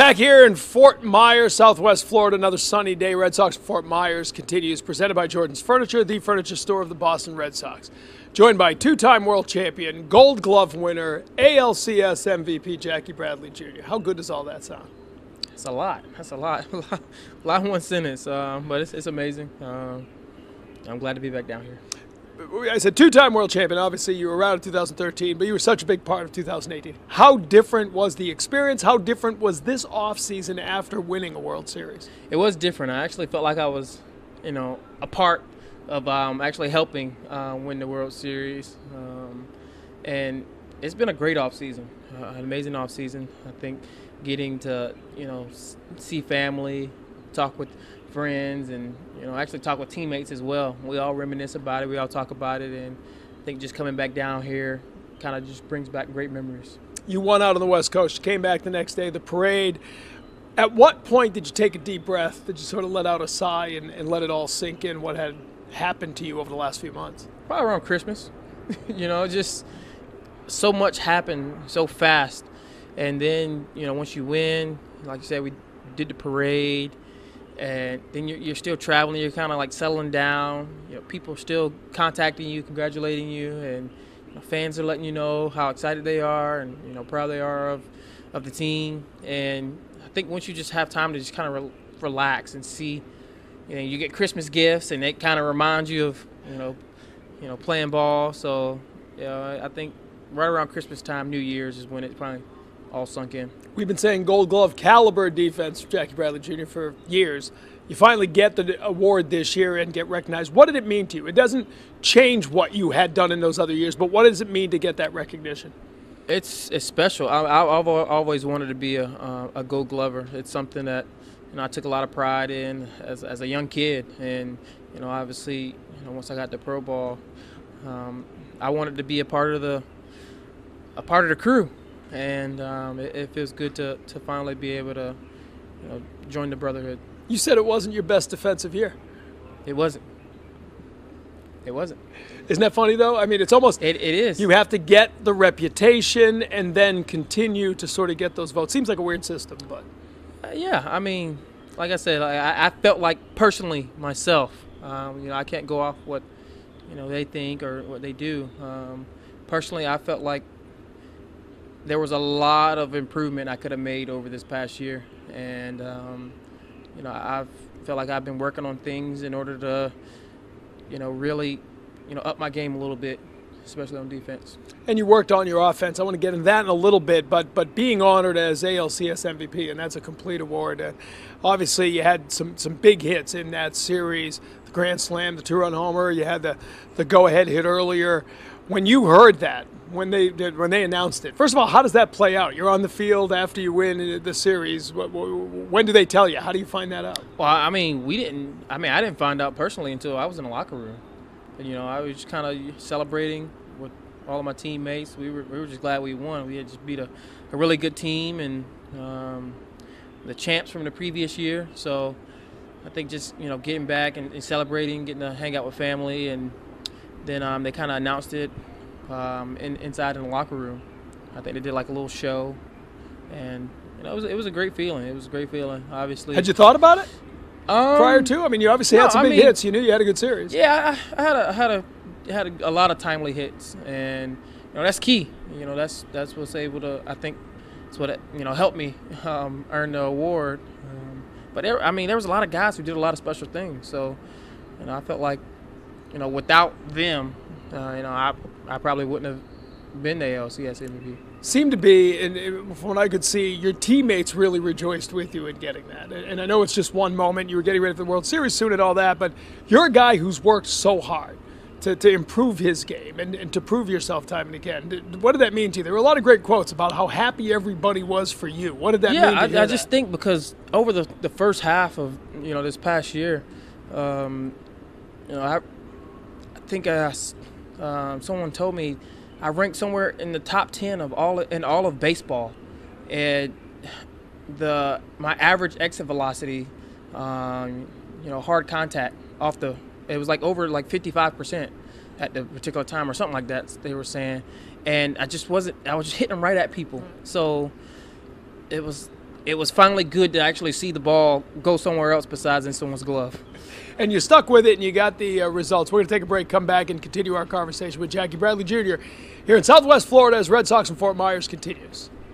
Back here in Fort Myers, Southwest Florida, another sunny day. Red Sox Fort Myers continues, presented by Jordan's Furniture, the furniture store of the Boston Red Sox. Joined by two-time world champion, Gold Glove winner, ALCS MVP Jackie Bradley Jr. How good does all that sound? It's a lot. That's a lot. A lot in one sentence, but it's amazing. I'm glad to be back down here. I said two-time world champion. Obviously, you were around in 2013, but you were such a big part of 2018. How different was the experience? How different was this offseason after winning a World Series? It was different. I actually felt like I was, a part of actually helping win the World Series. And it's been a great offseason, an amazing offseason. I think getting to, see family, talk with friends, and actually talk with teammates as well. We all reminisce about it. We all talk about it, and I think just coming back down here kind of just brings back great memories. You won out on the West Coast. You came back the next day, the parade. At what point did you take a deep breath? Did you sort of let out a sigh and let it all sink in what had happened to you over the last few months? Probably around Christmas. Just so much happened so fast. And then, once you win, like you said, we did the parade. And then you're still traveling. You're kind of like settling down. People are still contacting you, congratulating you, and fans are letting you know how excited they are and proud they are of the team. And I think once you just have time to just kind of relax and see, you get Christmas gifts, and it kind of reminds you of playing ball. So I think right around Christmas time, New Year's is when it finally all sunk in. We've been saying Gold Glove caliber defense for Jackie Bradley Jr. for years. You finally get the award this year and get recognized. What did it mean to you? It doesn't change what you had done in those other years, but what does it mean to get that recognition? It's special. I've always wanted to be a Gold Glover. It's something that I took a lot of pride in as a young kid, and obviously once I got to pro ball, I wanted to be a part of the crew. And it feels good to finally be able to join the brotherhood. You said it wasn't your best defensive year. It wasn't. Isn't that funny, though? I mean, it's almost... It is. You have to get the reputation and then continue to sort of get those votes. Seems like a weird system, but... Yeah, I mean, like I said, I felt like personally myself, I can't go off what they think or what they do. Personally, I felt like there was a lot of improvement I could have made over this past year, and I felt like I've been working on things in order to really up my game a little bit, especially on defense. And you worked on your offense. I want to get into that in a little bit, but being honored as ALCS MVP, and that's a complete award. And obviously you had some big hits in that series, the grand slam, the two-run homer, you had the go-ahead hit earlier. When you heard that, when they announced it, first of all, how does that play out? You're on the field after you win the series. When do they tell you? How do you find that out? Well, I didn't find out personally until I was in the locker room. And, I was just kind of celebrating with all of my teammates. We were just glad we won. We had just beat a really good team and the champs from the previous year. So I think just getting back and celebrating, getting to hang out with family, and then they kind of announced it inside in the locker room. I think they did like a little show, and it was a great feeling. It was a great feeling. Obviously, had you thought about it prior to? I mean, you obviously had some big hits. You knew you had a good series. Yeah, I had a lot of timely hits, and that's key. That's what's able to. I think it's what helped me earn the award. But there was a lot of guys who did a lot of special things. So, I felt like without them, I probably wouldn't have been the ALCS MVP. Seemed to be, and from what I could see, your teammates really rejoiced with you in getting that. And I know it's just one moment. You were getting ready for the World Series soon and all that, but you're a guy who's worked so hard to improve his game and to prove yourself time and again. What did that mean to you? There were a lot of great quotes about how happy everybody was for you. What did that mean to you? I just think because over the first half of this past year, I think someone told me I ranked somewhere in the top 10 of all of baseball, and my average exit velocity, hard contact it was like over like 55% at the particular time or something like that they were saying, and I was just hitting them right at people. So it was it was finally good to actually see the ball go somewhere else besides in someone's glove. And you stuck with it, and you got the results. We're going to take a break, come back, and continue our conversation with Jackie Bradley Jr. here in Southwest Florida as Red Sox and Fort Myers continues.